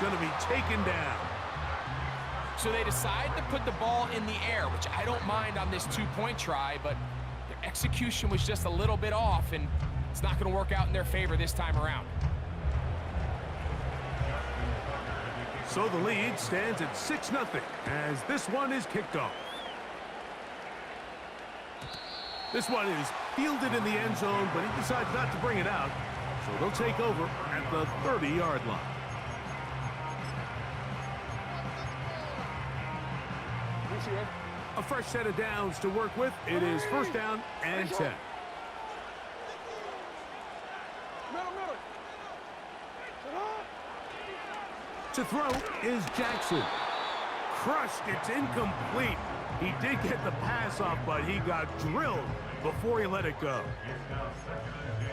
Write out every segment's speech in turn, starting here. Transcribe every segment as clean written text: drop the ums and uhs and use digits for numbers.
going to be taken down. So they decide to put the ball in the air, which I don't mind on this two-point try, but their execution was just a little bit off, and it's not going to work out in their favor this time around. So the lead stands at 6-0 as this one is kicked off. This one is fielded in the end zone, but he decides not to bring it out. So they'll take over at the 30-yard line. A fresh set of downs to work with. It is first down and 10. To throw is Jackson. Crushed. It's incomplete. He did get the pass off, but he got drilled before he let it go.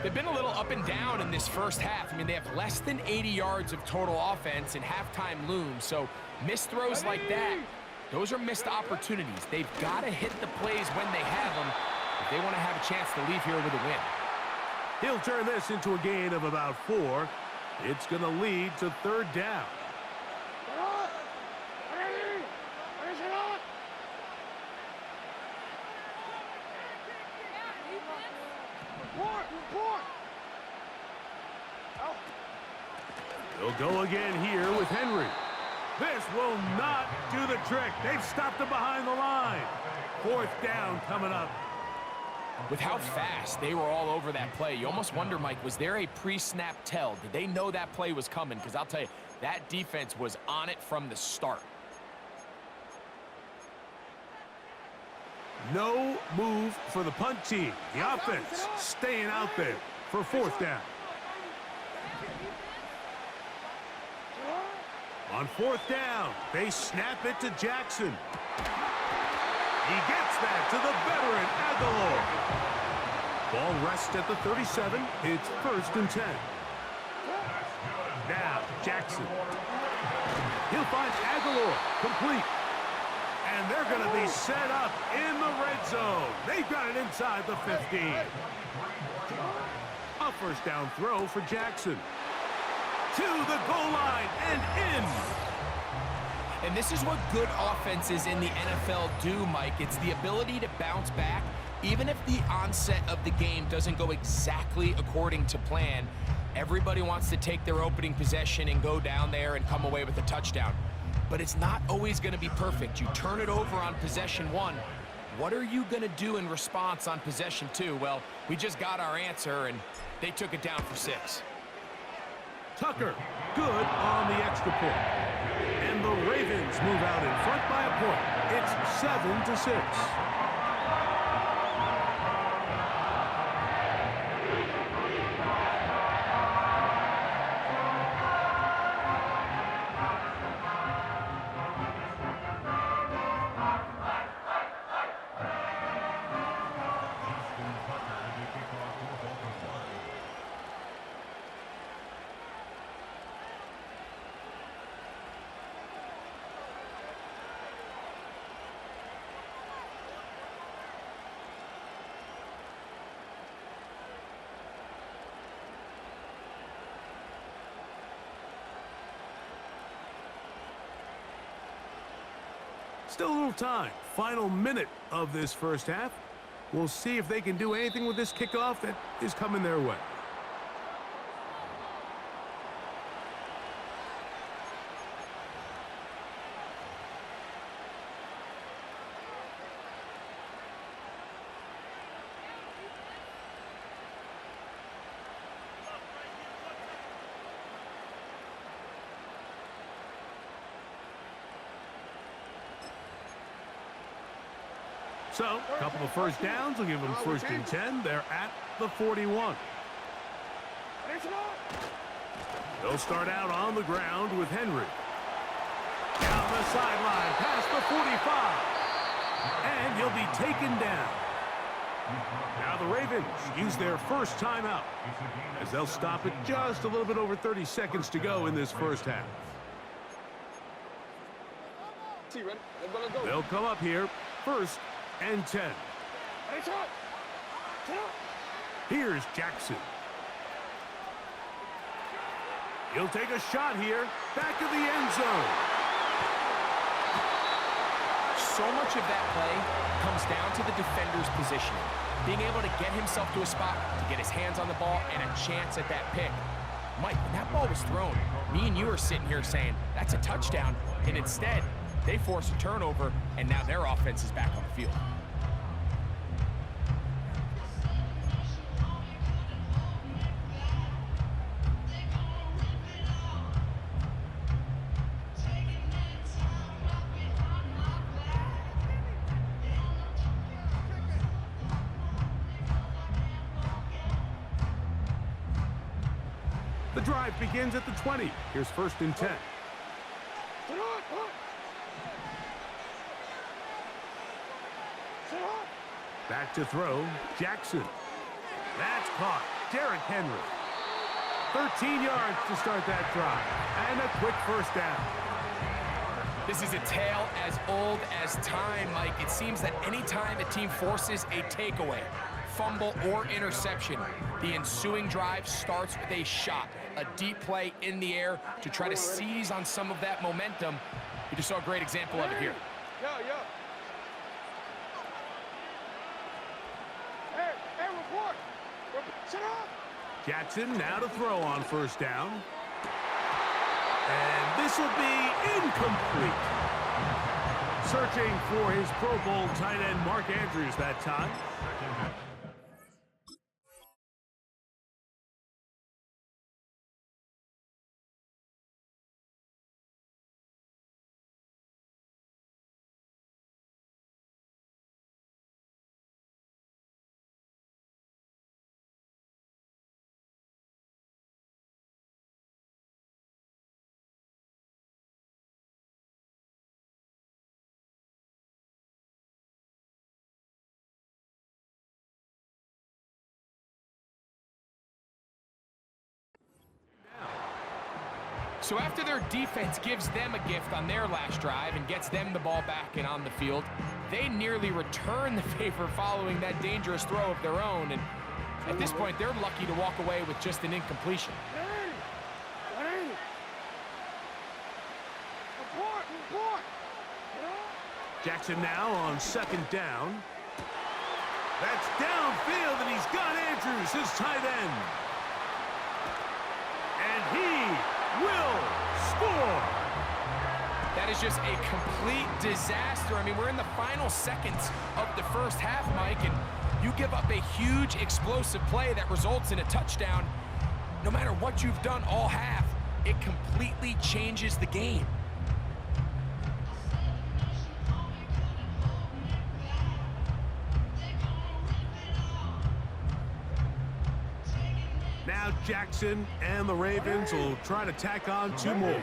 They've been a little up and down in this first half. I mean, they have less than 80 yards of total offense and halftime looms. So missed throws like that, those are missed opportunities. They've got to hit the plays when they have them if they want to have a chance to leave here with a win. He'll turn this into a gain of about 4. It's going to lead to third down. They'll go again here with Henry. This will not do the trick. They've stopped him behind the line. Fourth down coming up. With how fast they were all over that play, you almost wonder, Mike, was there a pre-snap tell? Did they know that play was coming? Because I'll tell you, that defense was on it from the start. No move for the punt team. The offense staying out there for fourth down. On fourth down, they snap it to Jackson. He gets that to the veteran Aguilar. Ball rests at the 37. It's first and 10. Now Jackson. He'll find Aguilar complete. And they're going to be set up in the red zone. They've got it inside the 15. A first down throw for Jackson. To the goal line and in. And this is what good offenses in the NFL do, Mike. It's the ability to bounce back, even if the onset of the game doesn't go exactly according to plan. Everybody wants to take their opening possession and go down there and come away with a touchdown. But it's not always going to be perfect. You turn it over on possession 1. What are you going to do in response on possession 2? Well, we just got our answer, and they took it down for 6. Tucker, good on the extra point. And the Ravens move out in front by a point. It's 7-6. Still a little time. Final minute of this first half. We'll see if they can do anything with this kickoff that is coming their way. So, a couple of first downs will give them first and 10. They're at the 41. They'll start out on the ground with Henry. Down the sideline, past the 45. And he'll be taken down. Now the Ravens use their first timeout as they'll stop it just a little bit over 30 seconds to go in this first half. They'll come up here first and 10. Here's Jackson. He'll take a shot here. Back of the end zone. So much of that play comes down to the defender's positioning. Being able to get himself to a spot, to get his hands on the ball, and a chance at that pick. Mike, when that ball was thrown, me and you are sitting here saying, that's a touchdown. And instead, they force a turnover, and now their offense is back on the field. The drive begins at the 20. Here's 1st and 10. Back to throw, Jackson. That's caught, Derrick Henry. 13 yards to start that drive, and a quick 1st down. This is a tale as old as time, Mike. It seems that any time a team forces a takeaway, fumble, or interception, the ensuing drive starts with a shot, a deep play in the air to try to seize on some of that momentum. You just saw a great example of it here. Jackson now to throw on 1st down. And this will be incomplete. Searching for his Pro Bowl tight end Mark Andrews that time. So after their defense gives them a gift on their last drive and gets them the ball back and on the field, they nearly return the favor following that dangerous throw of their own. And at this point, they're lucky to walk away with just an incompletion. Jackson now on 2nd down. That's downfield, and he's got Andrews, his tight end. And he will score. That is just a complete disaster. I mean, we're in the final seconds of the 1st half, Mike, and you give up a huge explosive play that results in a touchdown. No matter what you've done all half, it completely changes the game. Now Jackson and the Ravens will try to tack on 2 more.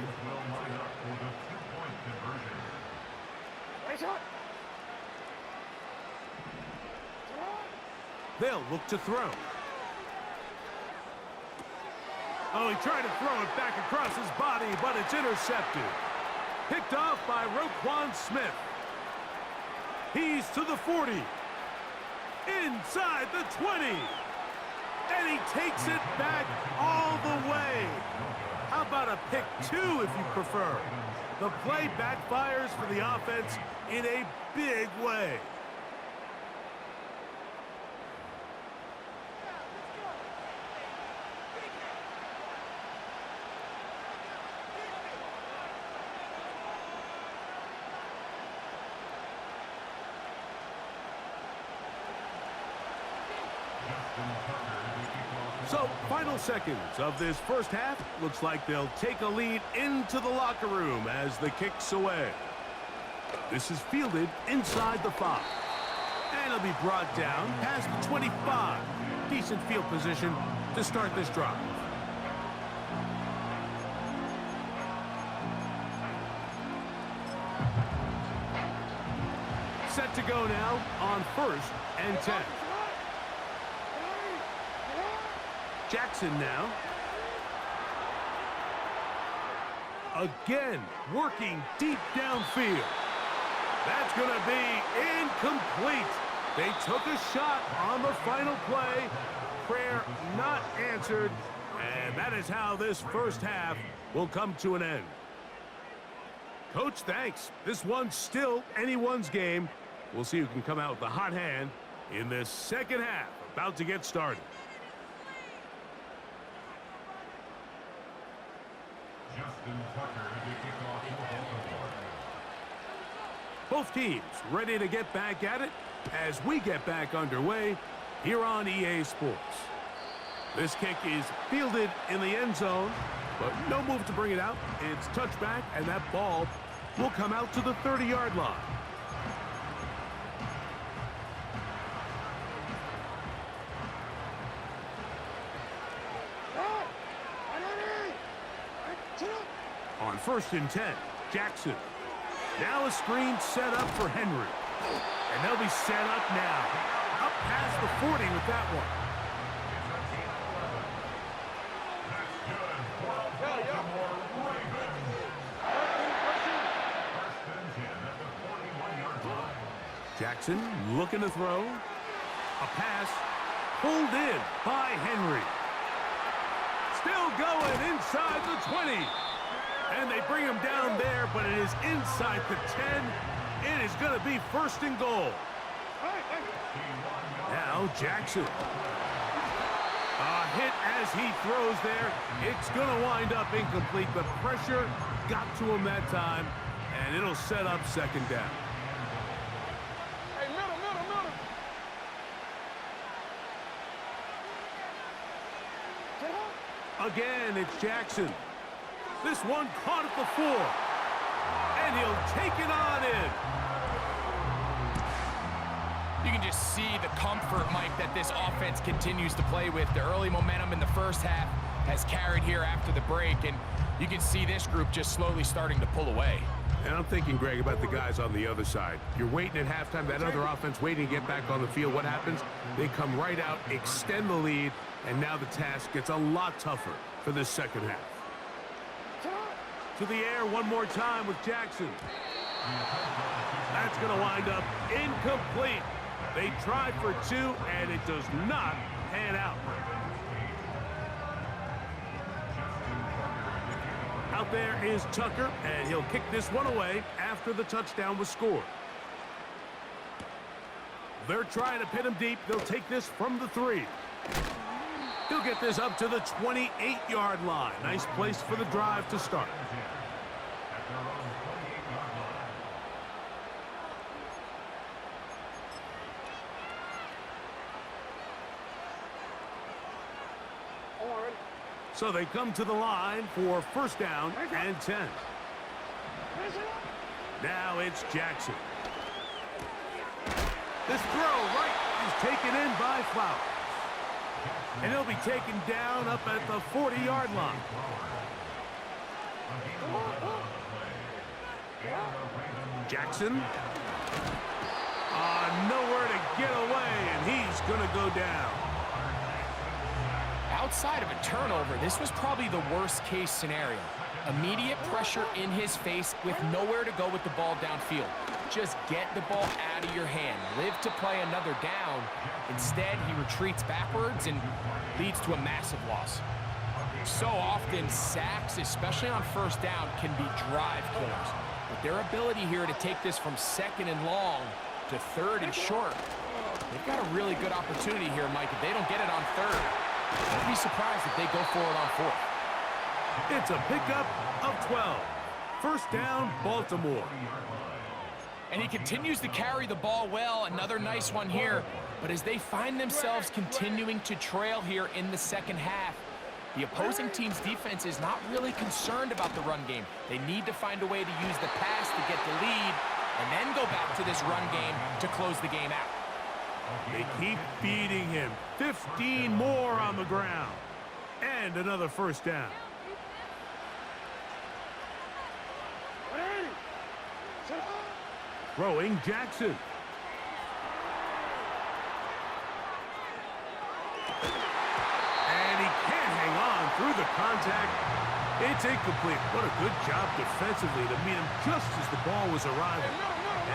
They'll look to throw. Oh, he tried to throw it back across his body, but it's intercepted. Picked off by Roquan Smith. He's to the 40. Inside the 20. And he takes it back all the way. How about a pick 2 if you prefer? The play backfires for the offense in a big way. So, final seconds of this 1st half. Looks like they'll take a lead into the locker room as the kick's away. This is fielded inside the 5. And it'll be brought down past the 25. Decent field position to start this drive. Set to go now on 1st and 10. Jackson now. Again, working deep downfield. That's going to be incomplete. They took a shot on the final play. Prayer not answered, And that is how this first half will come to an end. Coach, thanks. This one's still anyone's game. We'll see who can come out with the hot hand in this second half. About to get started. Both teams ready to get back at it as we get back underway here on EA Sports. This kick is fielded in the end zone, but no move to bring it out. It's touchback, and that ball will come out to the 30-yard line. On 1st and 10, Jackson. Now a screen set up for Henry. And they'll be set up now. Up past the 40 with that one. Jackson looking to throw. A pass pulled in by Henry. Still going inside the 20. And they bring him down there, but it is inside the 10. It is going to be 1st and goal. Now Jackson. A hit as he throws there. It's going to wind up incomplete. The pressure got to him that time, and it'll set up 2nd down. Again, it's Jackson. This one caught at the 4. And he'll take it on in. You can just see the comfort, Mike, that this offense continues to play with. The early momentum in the first half has carried here after the break, and you can see this group just slowly starting to pull away. And I'm thinking, Greg, about the guys on the other side. You're waiting at halftime, that other offense waiting to get back on the field. What happens? They come right out, extend the lead, and now the task gets a lot tougher for this second half. To the air one more time with Jackson. That's going to wind up incomplete. They tried for 2, and it does not pan out. Out there is Tucker, and he'll kick this one away after the touchdown was scored. They're trying to pin him deep. They'll take this from the 3. He'll get this up to the 28-yard line. Nice place for the drive to start. So they come to the line for 1st down and 10. Now it's Jackson. This throw right is taken in by Flowers. And he'll be taken down up at the 40-yard line. Jackson. Nowhere to get away, and he's going to go down. Outside of a turnover, this was probably the worst-case scenario. Immediate pressure in his face with nowhere to go with the ball downfield. Just get the ball out of your hand. Live to play another down. Instead, he retreats backwards and leads to a massive loss. So often, sacks, especially on 1st down, can be drive killers. But their ability here to take this from 2nd and long to 3rd and short, they've got a really good opportunity here, Mike. If they don't get it on 3rd, don't be surprised if they go for it on 4th. It's a pickup of 12. 1st down, Baltimore. And he continues to carry the ball well. Another nice one here. But as they find themselves continuing to trail here in the second half, the opposing team's defense is not really concerned about the run game. They need to find a way to use the pass to get the lead and then go back to this run game to close the game out. They keep feeding him. 15 more on the ground. And another 1st down. Throwing Jackson. And he can't hang on through the contact. It's incomplete. What a good job defensively to meet him just as the ball was arriving.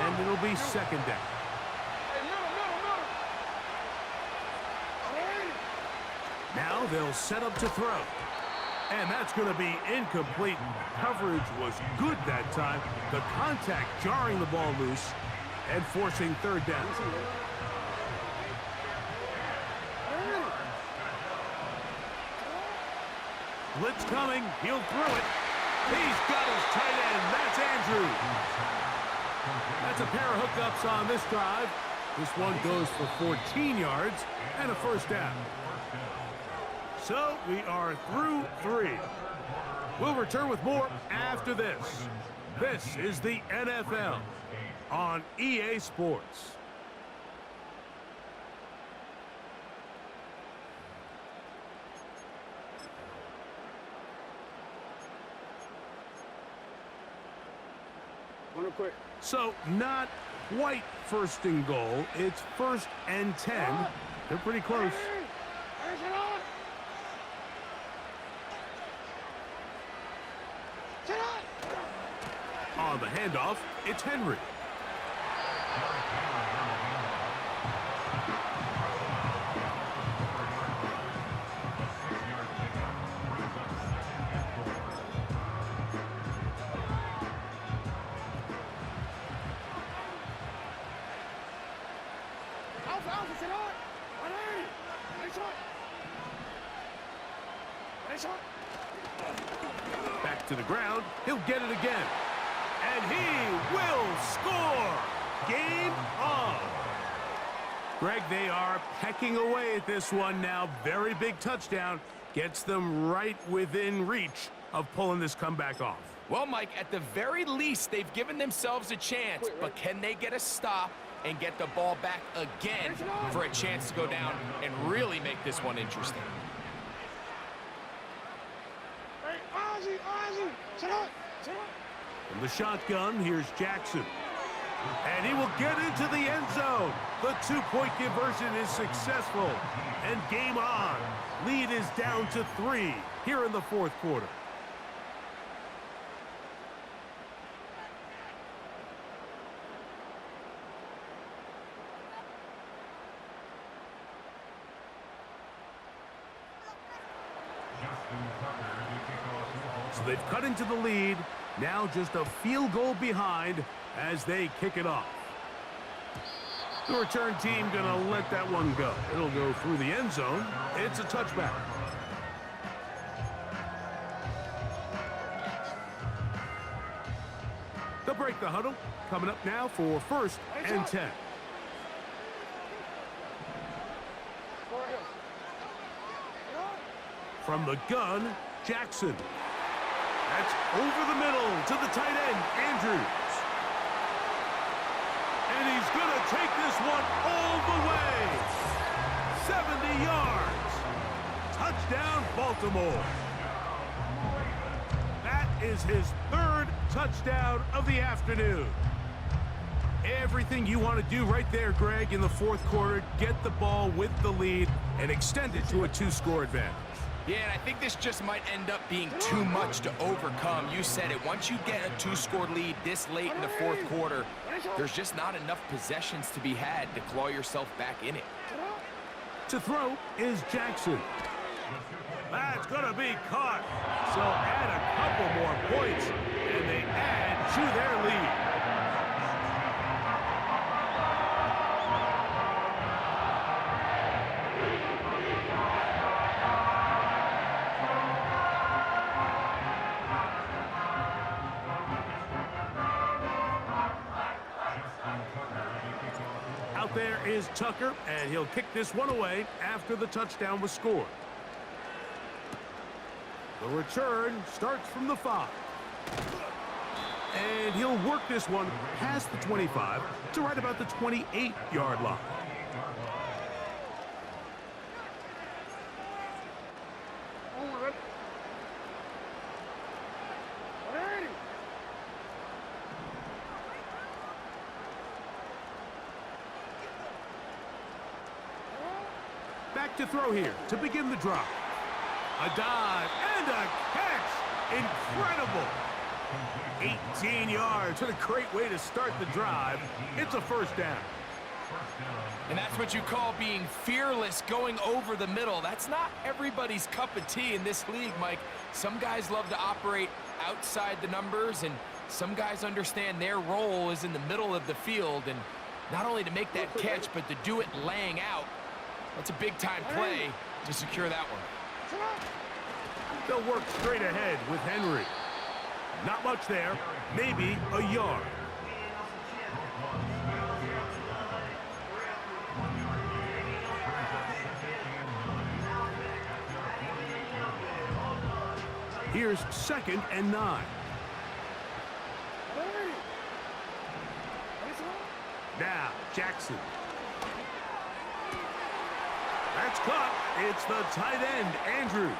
And it'll be 2nd down. Now they'll set up to throw. And that's going to be incomplete. Coverage was good that time. The contact jarring the ball loose and forcing third down. Blitz coming. He'll throw it. He's got his tight end. That's Andrews. That's a pair of hookups on this drive. This one goes for 14 yards and a first down. So we are through 3. We'll return with more after this. This is the NFL on EA Sports. Quick. So not quite first and goal. It's 1st and 10. They're pretty close. On the handoff, it's Henry. Back to the ground. He'll get it again. And he will score. Game on. Greg, they are pecking away at this one now. Very big touchdown. Gets them right within reach of pulling this comeback off. Well, Mike, at the very least, they've given themselves a chance, but can they get a stop and get the ball back again for a chance to go down and really make this one interesting? From the shotgun, here's Jackson. And he will get into the end zone. The two-point conversion is successful. And game on. Lead is down to 3 here in the fourth quarter. So they've cut into the lead. Now just a field goal behind as they kick it off. The return team going to let that one go. It'll go through the end zone. It's a touchback. They'll break the huddle. Coming up now for 1st and 10. From the gun, Jackson. That's over the middle to the tight end, Andrews. And he's going to take this one all the way. 70 yards. Touchdown, Baltimore. That is his 3rd touchdown of the afternoon. Everything you want to do right there, Greg, in the fourth quarter. Get the ball with the lead and extend it to a 2-score advantage. Yeah, and I think this just might end up being too much to overcome. You said it. Once you get a 2-score lead this late in the fourth quarter, there's just not enough possessions to be had to claw yourself back in it. To throw is Jackson. That's going to be caught. So add a couple more points, and they add to their lead. Out there is Tucker, and he'll kick this one away after the touchdown was scored. The return starts from the 5. And he'll work this one past the 25 to right about the 28-yard line. Back to throw here to begin the drop. A dive and a catch. Incredible. 18 yards. What a great way to start the drive. It's a first down. And that's what you call being fearless, going over the middle. That's not everybody's cup of tea in this league, Mike. Some guys love to operate outside the numbers, and some guys understand their role is in the middle of the field, and not only to make that catch, but to do it laying out. That's a big-time play to secure that one. They'll work straight ahead with Henry. Not much there, maybe a yard. Here's 2nd and 9. Now, Jackson. That's caught. It's the tight end, Andrews.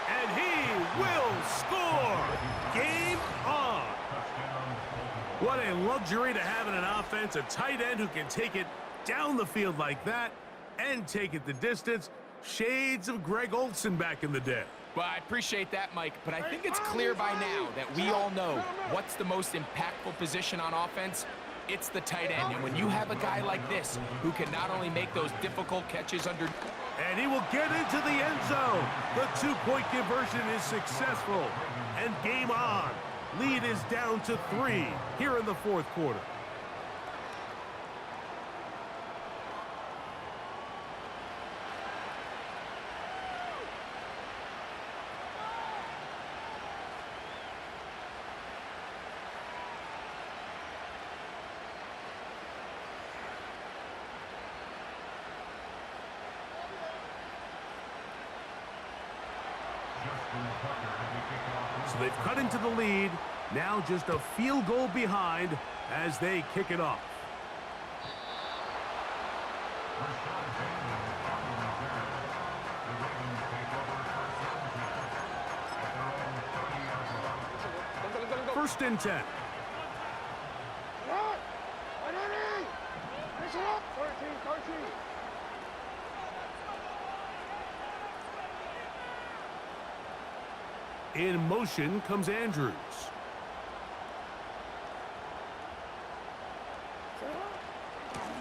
And he will score. Game on. What a luxury to have in an offense, a tight end who can take it down the field like that and take it the distance. Shades of Greg Olsen back in the day. Well, I appreciate that, Mike, but I think it's clear by now that we all know what's the most impactful position on offense. It's the tight end, and when you have a guy like this who can not only make those difficult catches under... And he will get into the end zone. The two-point conversion is successful. And game on. Lead is down to 3 here in the 4th quarter. So they've cut into the lead. Now just a field goal behind as they kick it off. First and 10. In motion comes Andrews.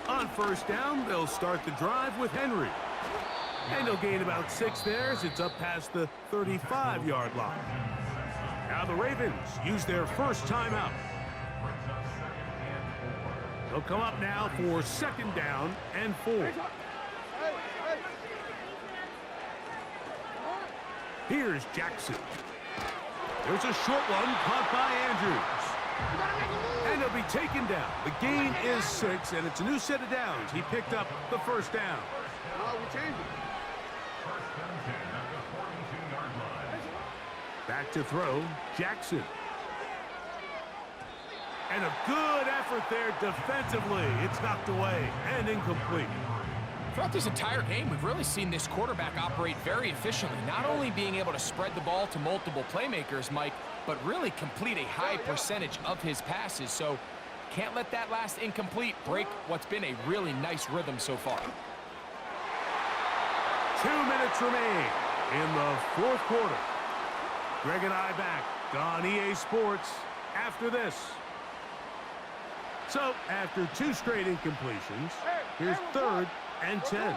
On first down, they'll start the drive with Henry. And they'll gain about 6 there as it's up past the 35-yard line. Now the Ravens use their first timeout. They'll come up now for 2nd down and 4. Here's Jackson. There's a short one caught by Andrews. And he'll be taken down. The gain is 6, and it's a new set of downs. He picked up the first down. Back to throw, Jackson. And a good effort there defensively. It's knocked away and incomplete. Throughout this entire game, we've really seen this quarterback operate very efficiently, not only being able to spread the ball to multiple playmakers, Mike, but really complete a high percentage of his passes. So can't let that last incomplete break what's been a really nice rhythm so far. 2 minutes remain in the 4th quarter. Greg and I back on EA Sports after this. So after 2 straight incompletions, here's 3rd and 10.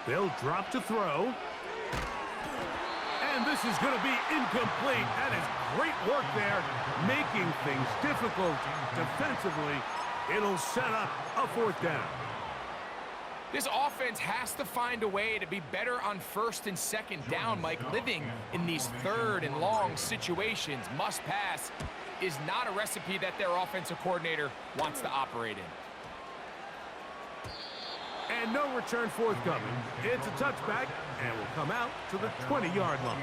They'll drop to throw. And this is going to be incomplete. That is great work there, making things difficult defensively. It'll set up a 4th down. This offense has to find a way to be better on 1st and 2nd down, Mike. Living in these 3rd and long situations, must pass, is not a recipe that their offensive coordinator wants to operate in. And no return forthcoming. It's a touchback and will come out to the 20-yard line.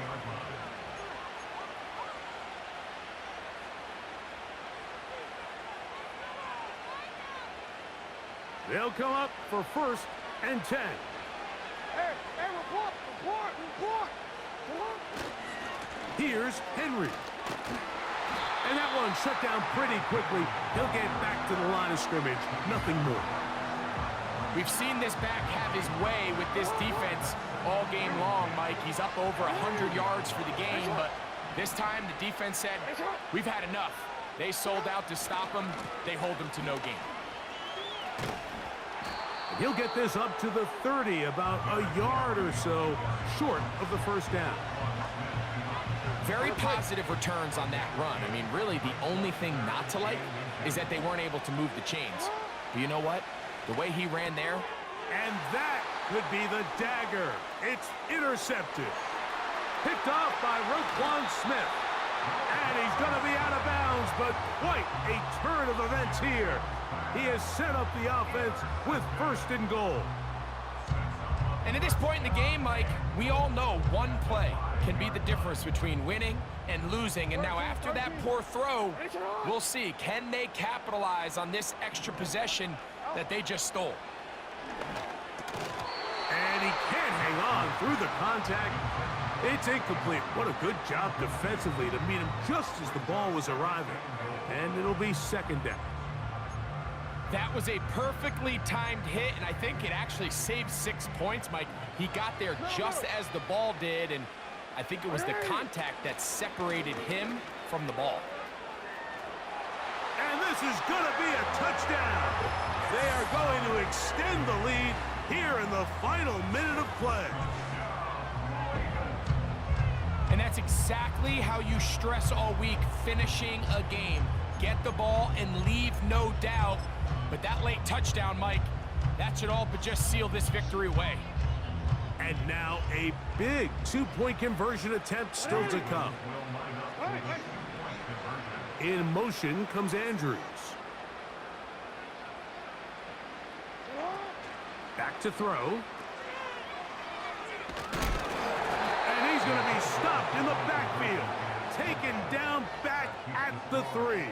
They'll come up for 1st and 10. Report. Here's Henry. And that one shut down pretty quickly. He'll get back to the line of scrimmage. Nothing more. We've seen this back have his way with this defense all game long, Mike. He's up over 100 yards for the game, but this time the defense said, we've had enough. They sold out to stop him. They hold him to no gain. And he'll get this up to the 30, about a yard or so short of the first down. Very positive returns on that run. I mean, really, the only thing not to like is that they weren't able to move the chains. But you know what? The way he ran there. And that could be the dagger. It's intercepted. Picked off by Roquan Smith. And he's going to be out of bounds, but quite a turn of events here. He has set up the offense with 1st and goal. And at this point in the game, Mike, we all know one play can be the difference between winning and losing. And now after that poor throw, we'll see, can they capitalize on this extra possession that they just stole? And he can't hang on through the contact. It's incomplete. What a good job defensively to meet him just as the ball was arriving. And it'll be 2nd down. That was a perfectly timed hit, and I think it actually saved 6 points, Mike. He got there just as the ball did, and I think it was the contact that separated him from the ball. And this is going to be a touchdown. They are going to extend the lead here in the final minute of play. And that's exactly how you stress all week, finishing a game. Get the ball and leave no doubt. But that late touchdown, Mike, that should all but just seal this victory away. And now a big 2-point conversion attempt still to come. In motion comes Andrews. Back to throw. And he's going to be stopped in the backfield. Taken down back at the 3.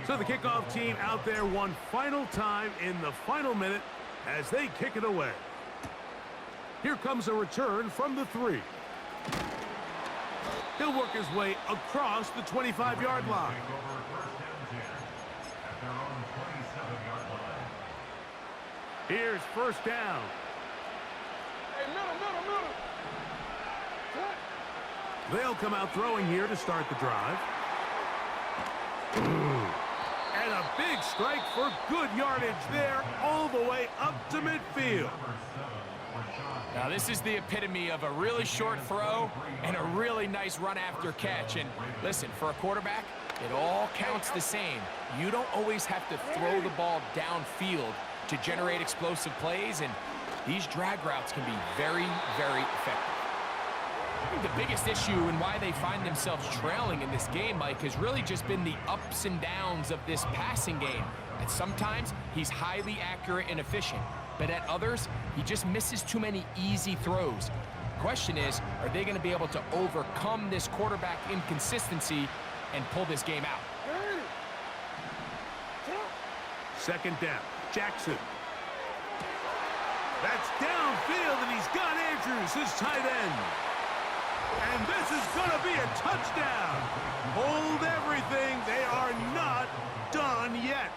So the kickoff team out there one final time in the final minute as they kick it away. Here comes a return from the 3. He'll work his way across the 25-yard line. Here's 1st down. They'll come out throwing here to start the drive. And a big strike for good yardage there all the way up to midfield. Now this is the epitome of a really short throw and a really nice run after catch. And listen, for a quarterback, it all counts the same. You don't always have to throw the ball downfield to generate explosive plays, and these drag routes can be very, very effective. I think the biggest issue and why they find themselves trailing in this game, Mike, has really just been the ups and downs of this passing game. And sometimes he's highly accurate and efficient, but at others, he just misses too many easy throws. The question is, are they going to be able to overcome this quarterback inconsistency and pull this game out? 2nd down. Jackson. That's downfield, and he's got Andrews, his tight end. And this is going to be a touchdown. Hold everything. They are not done yet.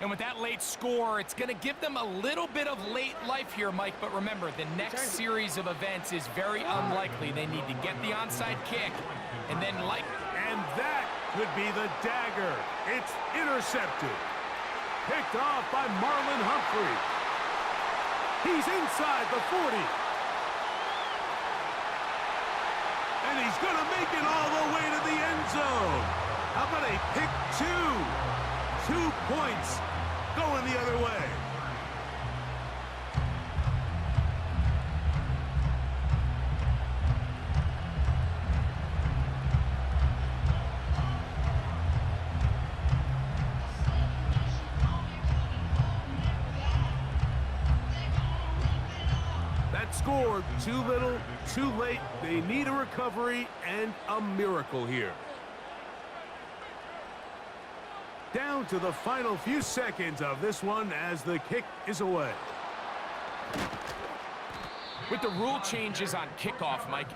And with that late score, it's going to give them a little bit of late life here, Mike. But remember, the next series of events is very unlikely. They need to get the onside kick, and then And that could be the dagger. It's intercepted. Picked off by Marlon Humphrey. He's inside the 40. And he's going to make it all the way to the end zone. How about a pick 2? 2 points going the other way. That score, too little, too late. They need a recovery and a miracle here. Down to the final few seconds of this one as the kick is away. With the rule changes on kickoff, Mike,